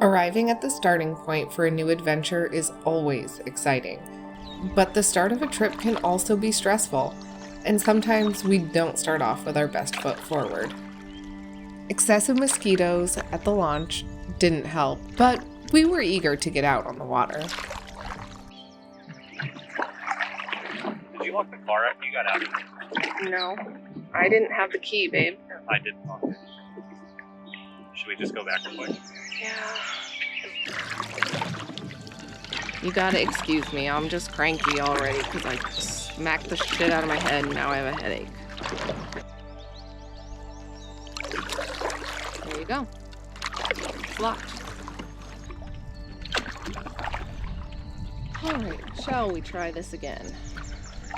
Arriving at the starting point for a new adventure is always exciting, but the start of a trip can also be stressful, and sometimes we don't start off with our best foot forward. Excessive mosquitoes at the launch didn't help, but we were eager to get out on the water. Did you lock the car up? You got out. No, I didn't have the key, babe. I did not. Should we just go back real quick? Yeah. You gotta excuse me, I'm just cranky already because I smacked the shit out of my head and now I have a headache. There you go. It's locked. Alright, shall we try this again?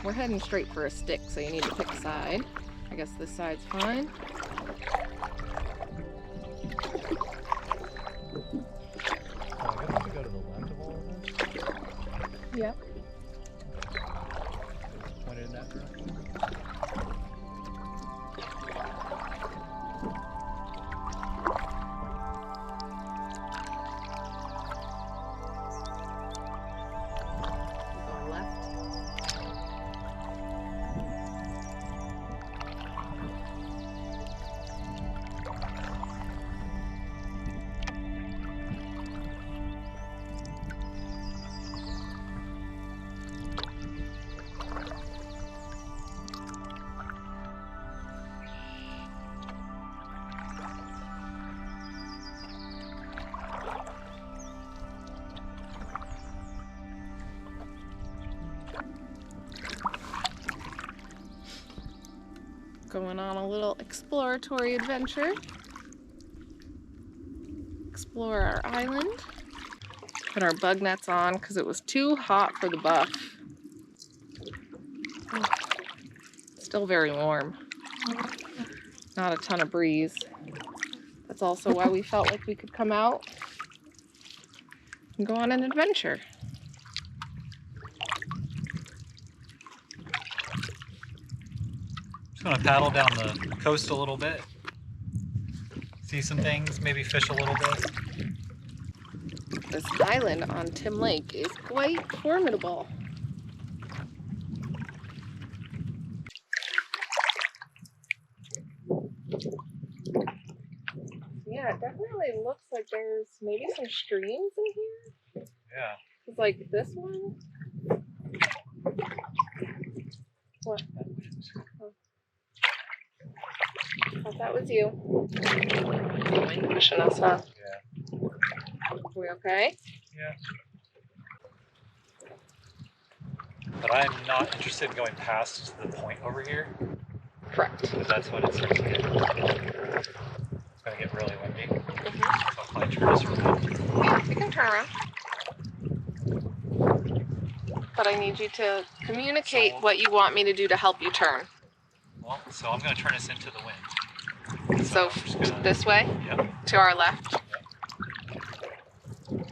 We're heading straight for a stick, so you need to pick a side. I guess this side's fine. Yeah. Pointed in that direction. Going left. Going on a little exploratory adventure. Explore our island. Put our bug nets on because it was too hot for the buff. Still very warm. Not a ton of breeze. That's also why we felt like we could come out and go on an adventure. Just gonna paddle down the coast a little bit. See some things, maybe fish a little bit. This island on Tim Lake is quite formidable. Yeah, it definitely looks like there's maybe some streams in here. Yeah. It's like this one. What? Oh. Thought that was you. Wind pushing us, huh? Yeah. Are we okay? Yeah. But I'm not interested in going past the point over here. Correct. Because that's when it starts to get, it's going to get really windy. Mm-hmm. So I'll probably turn this around. Yeah, you can turn around. But I need you to communicate what you want me to do to help you turn. Well, so I'm going to turn us into the wind. So I'm just gonna, this way? Yep. To our left? Yep. I'm going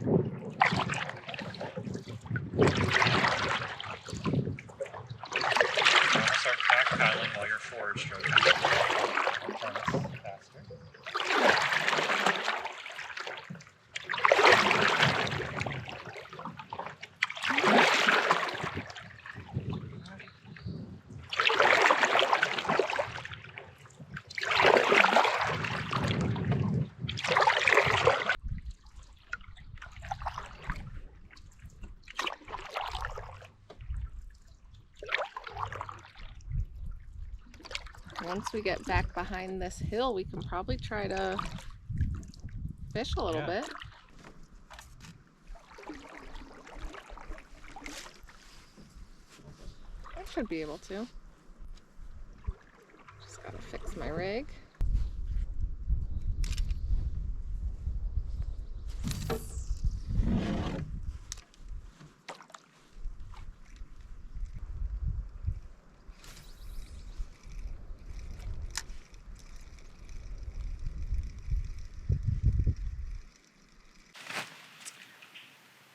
to start back paddling while you're forward stroking. I'll turn us faster. Once we get back behind this hill, we can probably try to fish a little bit. I should be able to. Just gotta fix my rig.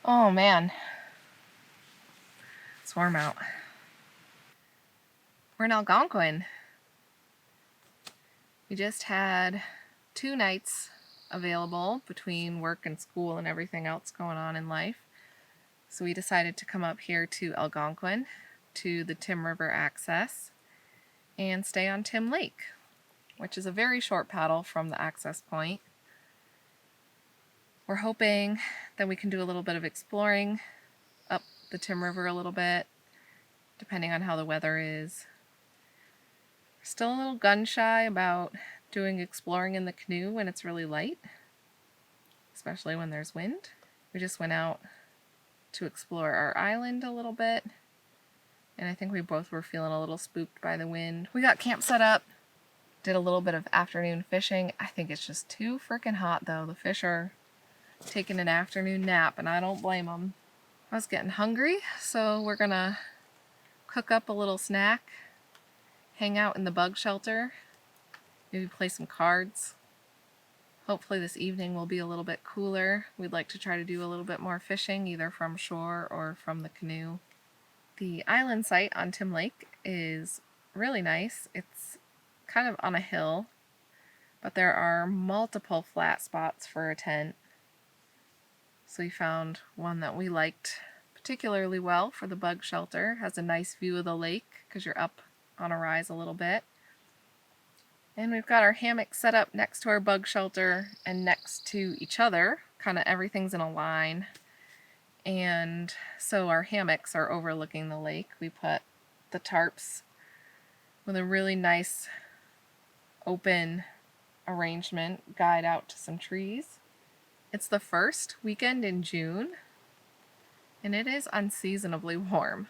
Oh man, it's warm out. We're in Algonquin. We just had 2 nights available between work and school and everything else going on in life. So we decided to come up here to Algonquin, to the Tim River access, and stay on Tim Lake, which is a very short paddle from the access point. We're hoping that we can do a little bit of exploring up the Tim River a little bit, depending on how the weather is. Still a little gun shy about doing exploring in the canoe when it's really light, especially when there's wind. We just went out to explore our island a little bit, and I think we both were feeling a little spooked by the wind. We got camp set up, did a little bit of afternoon fishing. I think it's just too freaking hot though. The fish are taking an afternoon nap, and I don't blame them. I was getting hungry, so we're gonna cook up a little snack, hang out in the bug shelter, maybe play some cards. Hopefully this evening will be a little bit cooler. We'd like to try to do a little bit more fishing, either from shore or from the canoe. The island site on Tim Lake is really nice. It's kind of on a hill, but there are multiple flat spots for a tent. So we found one that we liked particularly well for the bug shelter. Has a nice view of the lake because you're up on a rise a little bit. And we've got our hammock set up next to our bug shelter and next to each other. Kind of everything's in a line. And so our hammocks are overlooking the lake. We put the tarps with a really nice open arrangement guide out to some trees. It's the first weekend in June, and it is unseasonably warm.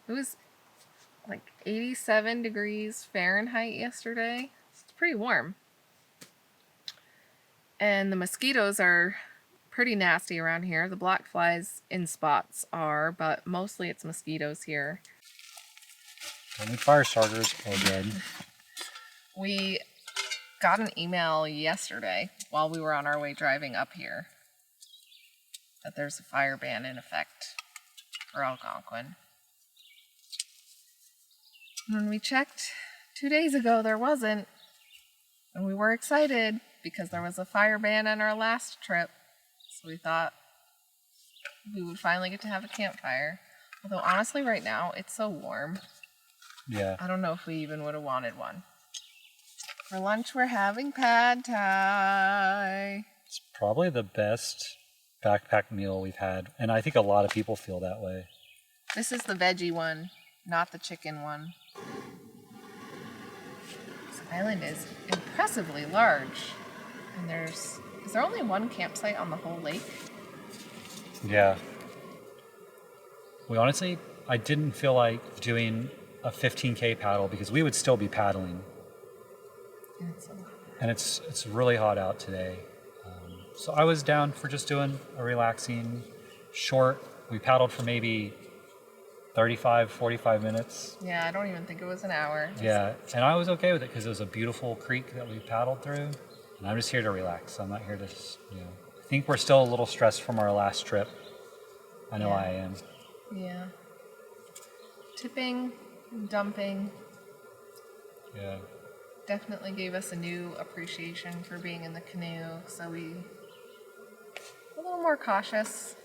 It was like 87 degrees Fahrenheit yesterday. It's pretty warm. And the mosquitoes are pretty nasty around here. The black flies in spots are, but mostly it's mosquitoes here. Only fire starters are good. We got an email yesterday while we were on our way driving up here that there's a fire ban in effect for Algonquin. When we checked 2 days ago, there wasn't, and we were excited because there was a fire ban on our last trip, so we thought we would finally get to have a campfire. Although honestly right now it's so warm. Yeah. I don't know if we even would have wanted one. For lunch we're having pad thai. It's probably the best backpack meal we've had, and I think a lot of people feel that way. This is the veggie one, not the chicken one. This island is impressively large. And is there only one campsite on the whole lake? Yeah. I didn't feel like doing a 15K paddle because we would still be paddling. And it's really hot out today. So I was down for just doing a relaxing short. We paddled for maybe 35, 45 minutes. Yeah, I don't even think it was an hour. Yeah, and I was okay with it because it was a beautiful creek that we paddled through. And I'm just here to relax. I'm not here to, I think we're still a little stressed from our last trip. I know I am. Yeah. Tipping, dumping. Yeah. Definitely gave us a new appreciation for being in the canoe. So we a little more cautious.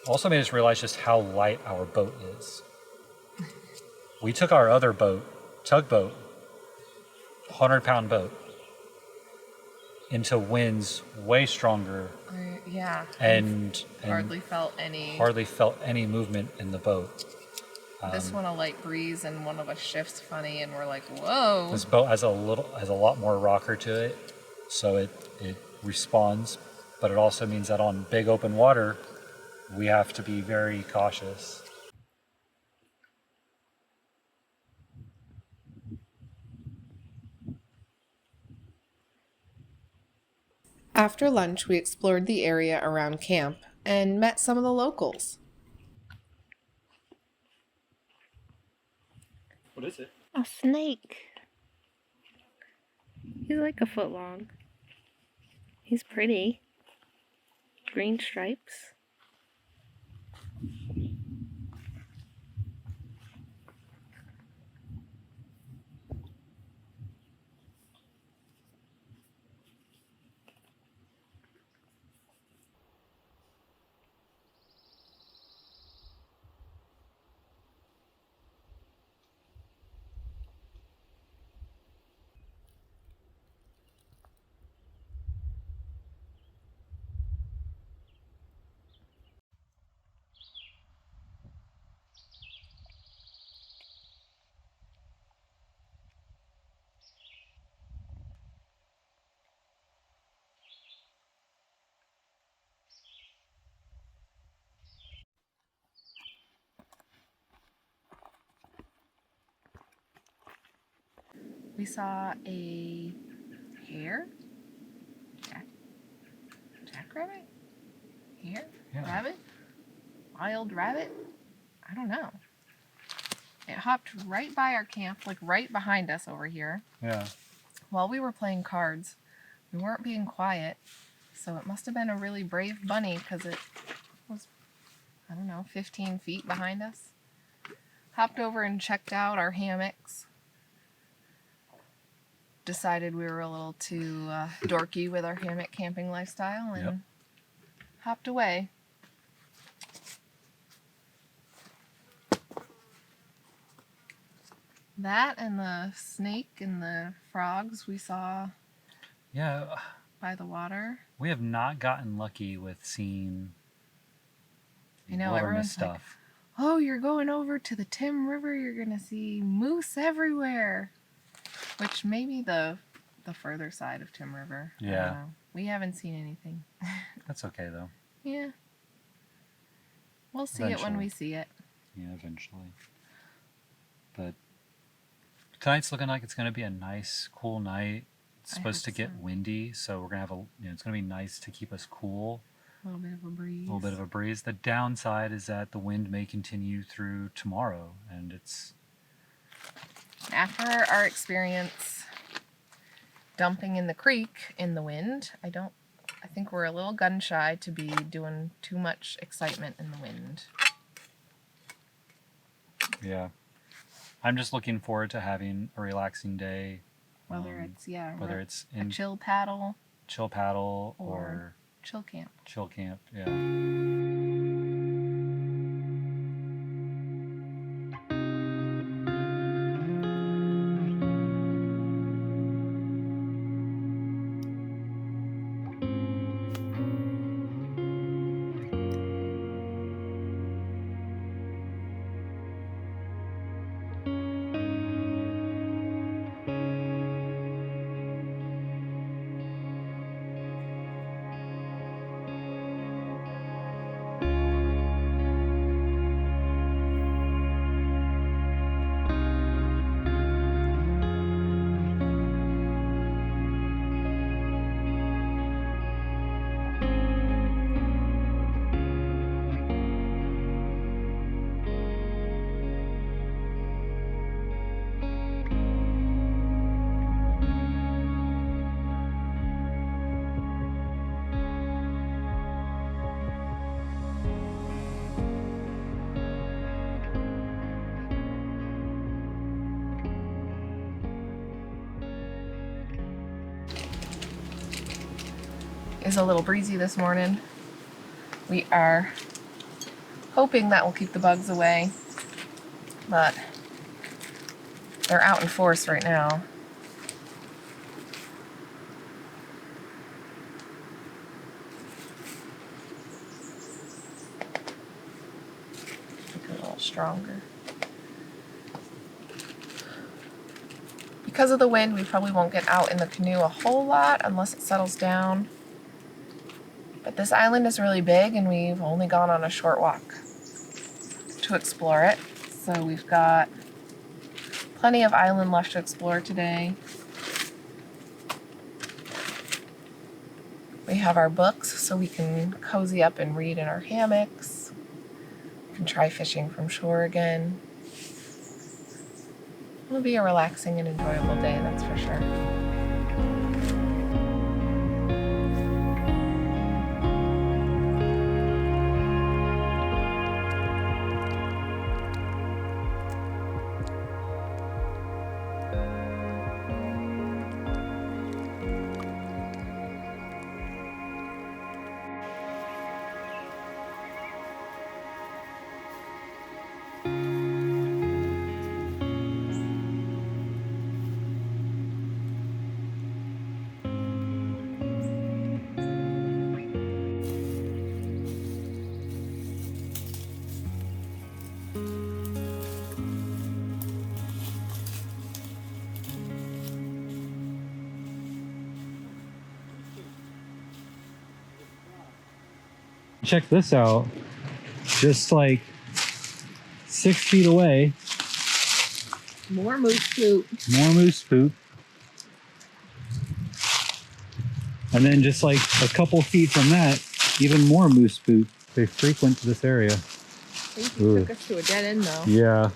Also made us realize just how light our boat is. We took our other boat, tugboat, 100-pound boat, into winds way stronger. And hardly felt any movement in the boat. This one a light breeze and one of us shifts funny and we're like, whoa. This boat has a lot more rocker to it, so it responds, but it also means that on big open water we have to be very cautious. After lunch, we explored the area around camp and met some of the locals. What is it? A snake. He's like a foot long. He's pretty. Green stripes. We saw a hare? Jackrabbit? Hare? Yeah. Rabbit? Wild rabbit? I don't know. It hopped right by our camp, like right behind us over here. Yeah. While we were playing cards. We weren't being quiet, so it must have been a really brave bunny because it was, I don't know, 15 feet behind us. Hopped over and checked out our hammocks. Decided we were a little too dorky with our hammock camping lifestyle and hopped away. That and the snake and the frogs we saw by the water. We have not gotten lucky with seeing I know, wilderness everyone's stuff. Like, oh, you're going over to the Tim River, you're going to see moose everywhere. Which may be the further side of Tim River. I don't know. We haven't seen anything. That's okay, though. Yeah. We'll see it when we see it. Yeah, eventually. But tonight's looking like it's going to be a nice, cool night. It's supposed to get windy, so we're going to have it's going to be nice to keep us cool. A little bit of a breeze. The downside is that the wind may continue through tomorrow, and it's... After our experience dumping in the creek in the wind, I think we're a little gun shy to be doing too much excitement in the wind. Yeah. I'm just looking forward to having a relaxing day. Whether it's in a chill paddle or chill camp. Chill camp, yeah. Is a little breezy this morning. We are hoping that will keep the bugs away, but they're out in force right now. Make it a little stronger. Because of the wind, we probably won't get out in the canoe a whole lot unless it settles down. But this island is really big and we've only gone on a short walk to explore it. So we've got plenty of island left to explore today. We have our books so we can cozy up and read in our hammocks. We can try fishing from shore again. It'll be a relaxing and enjoyable day, that's for sure. Check this out. Just like 6 feet away. More moose poop. More moose poop. And then just like a couple feet from that, even more moose poop. They frequent this area. I think you took us to a dead end though. Yeah.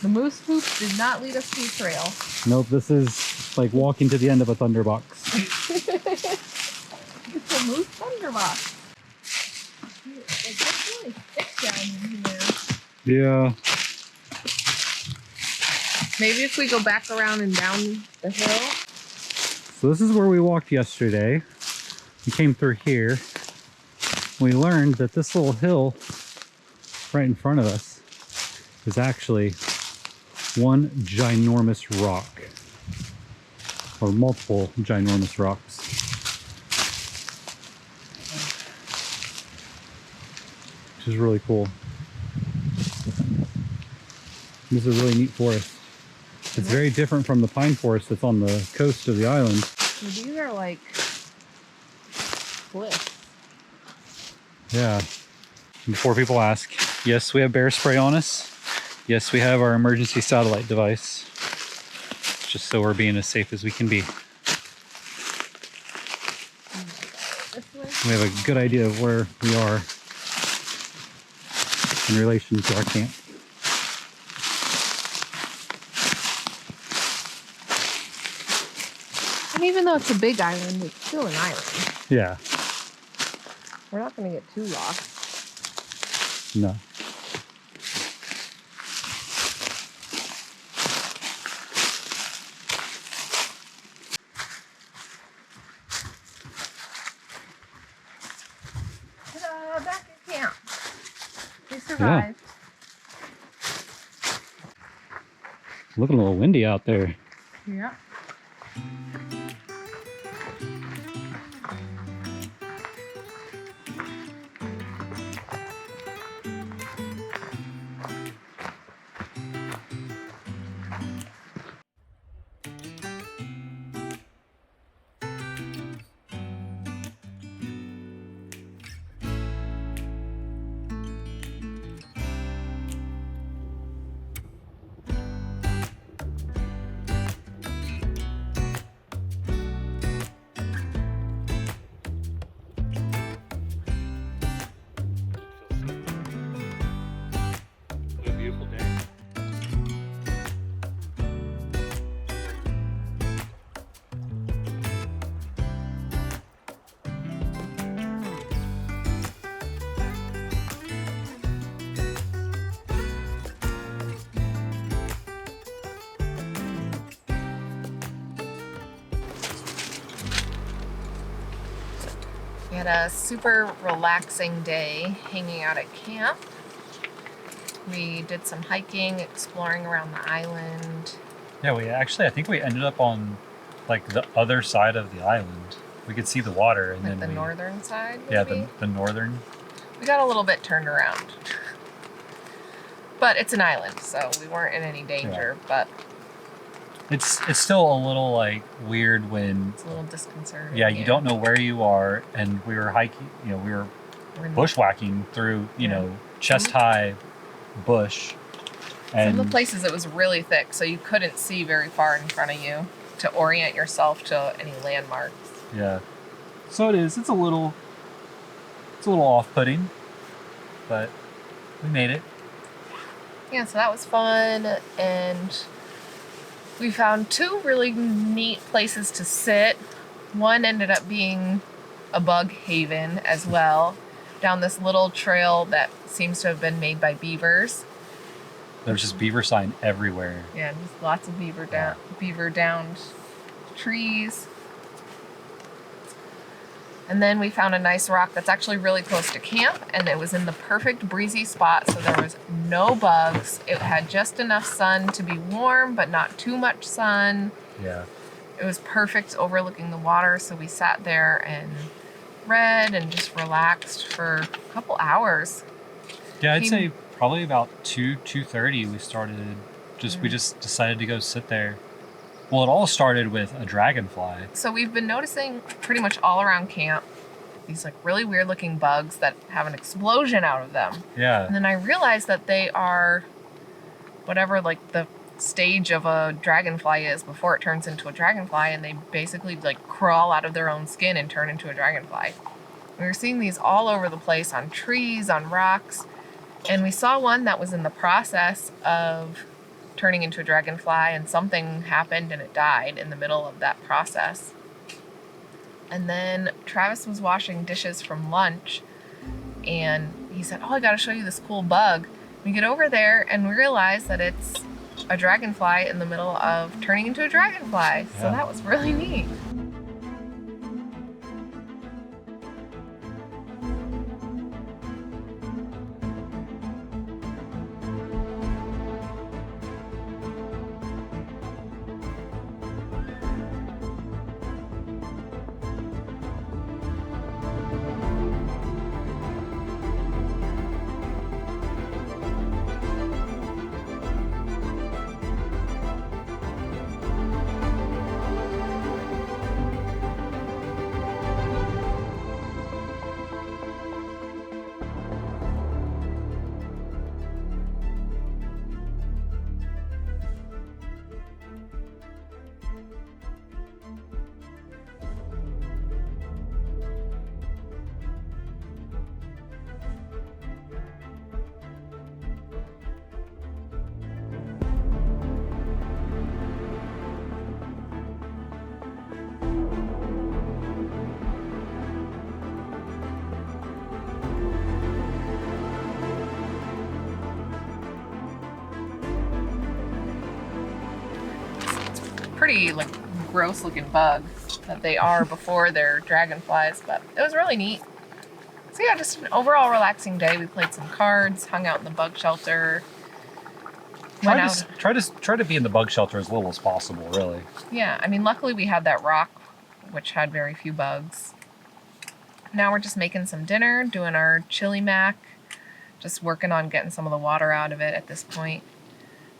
The moose poop did not lead us to a trail. Nope, this is like walking to the end of a thunderbox. It's a moose thunderbox. It gets really thick down in here. Yeah. Maybe if we go back around and down the hill. So this is where we walked yesterday. We came through here. We learned that this little hill right in front of us is actually one ginormous rock, or multiple ginormous rocks. Which is really cool. This is a really neat forest. It's very different from the pine forest that's on the coast of the island. So these are like cliffs. Yeah. Before people ask, yes, we have bear spray on us. Yes, we have our emergency satellite device. Just so we're being as safe as we can be. We have a good idea of where we are in relation to our camp. And even though it's a big island, it's still an island. Yeah. We're not going to get too lost. No. Back at camp. We survived. Looking a little windy out there. Yeah. We had a super relaxing day hanging out at camp. We did some hiking, exploring around the island. Yeah, I think we ended up on like the other side of the island. We could see the water, and Like then the northern side, yeah, maybe? the northern. We got a little bit turned around. But it's an island, so we weren't in any danger, but It's still a little like weird when it's a little disconcerting. yeah, you don't know where you are, and we were hiking, we were We're in bushwhacking through, Yeah. chest high bush. some And of the places it was really thick, so you couldn't see very far in front of you to orient yourself to any landmarks. yeah. So it's a little off-putting, but we made it. Yeah, so that was fun, and we found two really neat places to sit. One ended up being a bug haven as well, down this little trail that seems to have been made by beavers. There's just beaver sign everywhere. Yeah, just lots of beaver downed trees. And then we found a nice rock that's actually really close to camp, and it was in the perfect breezy spot, so there was no bugs. It had just enough sun to be warm, but not too much sun. Yeah. It was perfect overlooking the water, so we sat there and read and just relaxed for a couple hours. Yeah, I'd Came- say probably about 2:30 we started. We just decided to go sit there. Well, it all started with a dragonfly. So we've been noticing pretty much all around camp these like really weird looking bugs that have an explosion out of them. Yeah. And then I realized that they are whatever like the stage of a dragonfly is before it turns into a dragonfly, and they basically like crawl out of their own skin and turn into a dragonfly. We were seeing these all over the place, on trees, on rocks, and we saw one that was in the process of turning into a dragonfly, and something happened and it died in the middle of that process. And then Travis was washing dishes from lunch, and he said, "Oh, I gotta show you this cool bug." We get over there and we realize that it's a dragonfly in the middle of turning into a dragonfly. So that was really neat. Pretty like gross looking bug that they are before they're dragonflies, but it was really neat. So yeah, just an overall relaxing day. We played some cards, hung out in the bug shelter. Try to be in the bug shelter as little as possible, really. Yeah, I mean, luckily we had that rock, which had very few bugs. Now we're just making some dinner, doing our chili mac, just working on getting some of the water out of it at this point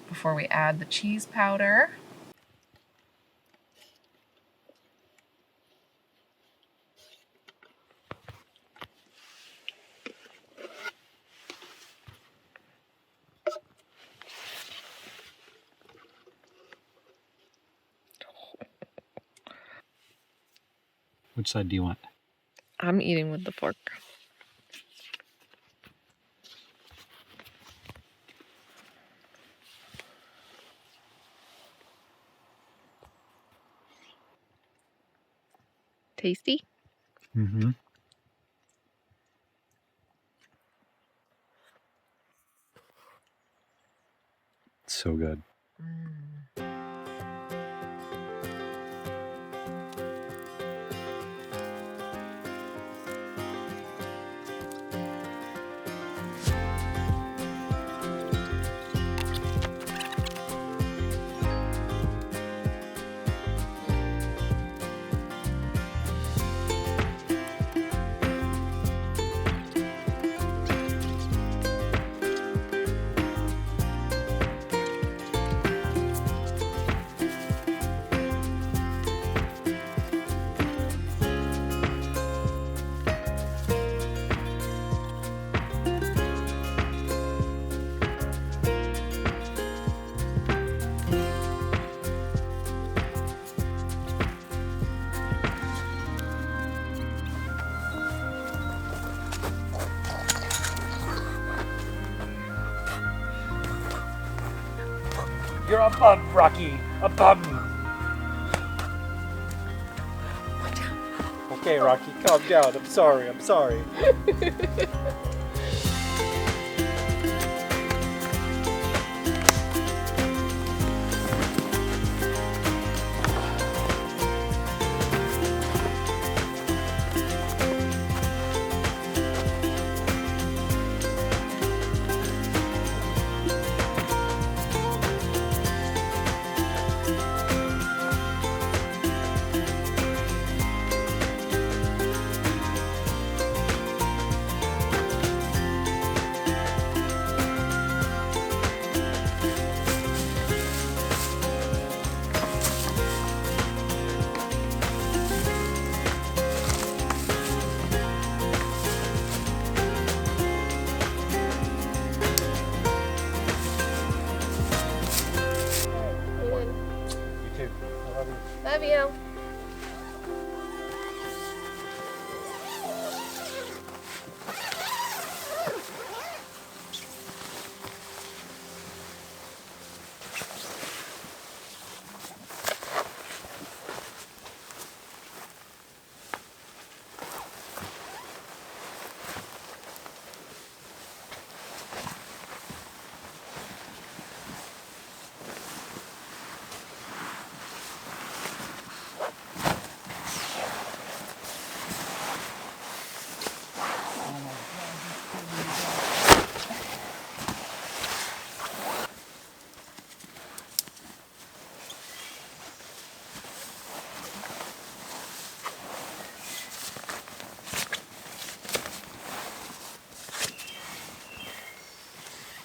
before we add the cheese powder. Which side do you want? I'm eating with the fork. Tasty? Mm-hmm. So good. You're a bum, Rocky. A bum. Okay, Rocky, calm down. I'm sorry. I'm sorry. Love you.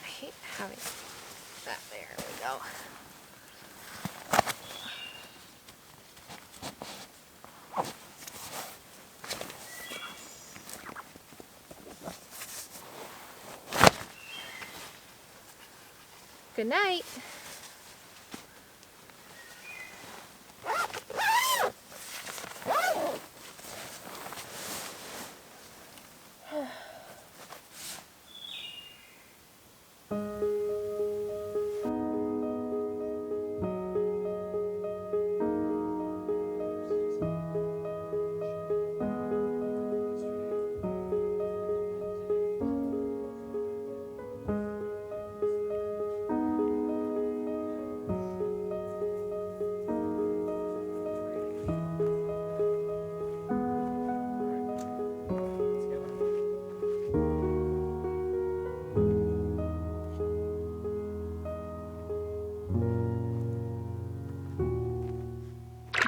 I hate having that. There we go. Good night.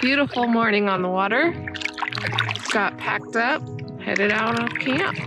Beautiful morning on the water. Got packed up, headed out of camp.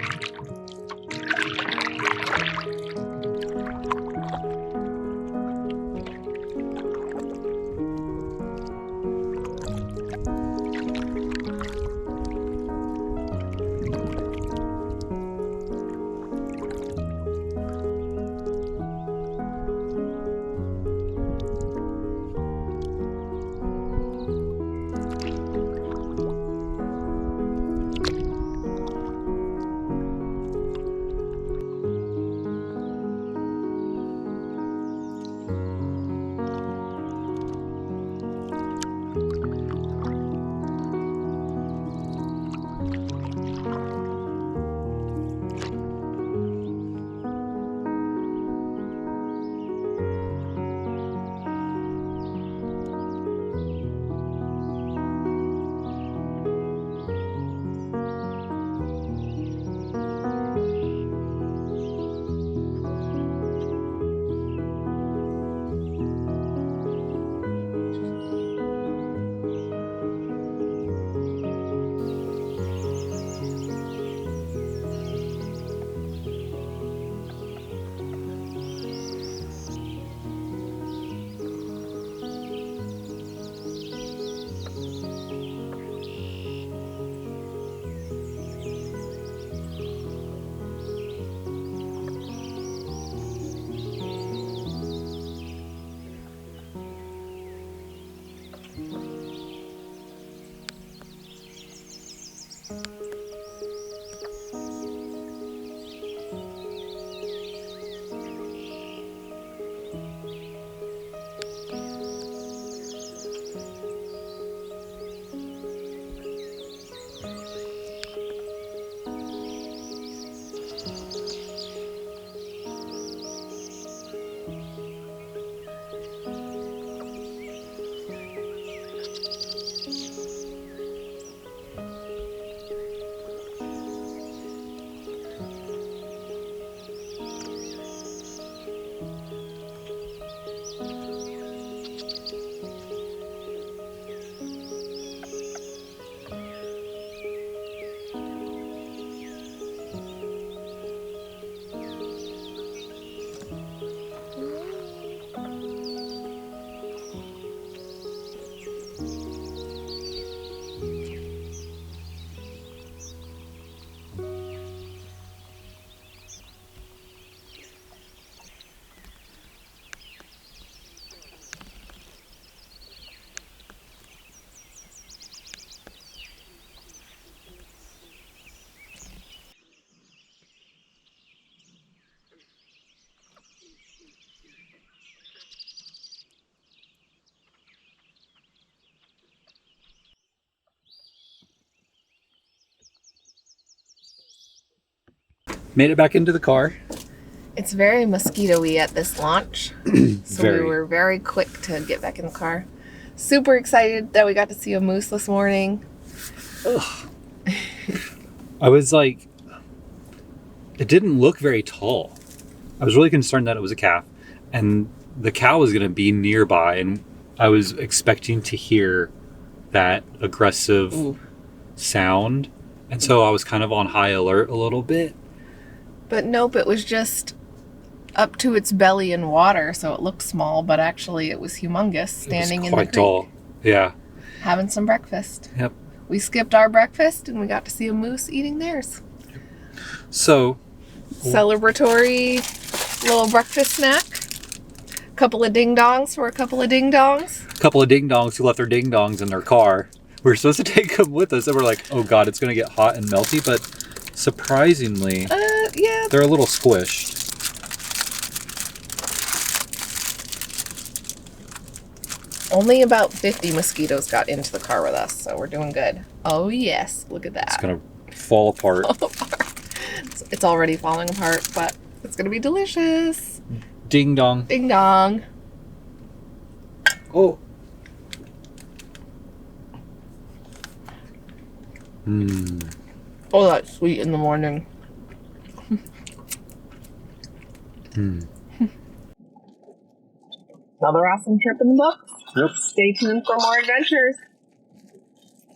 Made it back into the car. It's very mosquito-y at this launch. So we were very quick to get back in the car. Super excited that we got to see a moose this morning. Ugh. I was like, it didn't look very tall. I was really concerned that it was a calf, and the cow was going to be nearby, and I was expecting to hear that aggressive sound, and so I was kind of on high alert a little bit. But nope, it was just up to its belly in water, so it looked small, but actually it was humongous, standing in the creek. Quite tall. Yeah. Having some breakfast. Yep. We skipped our breakfast and we got to see a moose eating theirs. So, Celebratory little breakfast snack. Couple of ding-dongs for a couple of ding-dongs. a couple of ding-dongs who left their ding-dongs in their car. We were supposed to take them with us, and we're like, oh god, it's going to get hot and melty, but surprisingly, yeah, they're a little squished. only about 50 mosquitoes got into the car with us, so we're doing good. Oh yes, look at that. It's going to fall apart. It's already falling apart, but it's going to be delicious. Ding-dong. Ding-dong. Oh. Mmm. Oh, that's sweet in the morning. Another awesome trip in the books. Yep. Stay tuned for more adventures.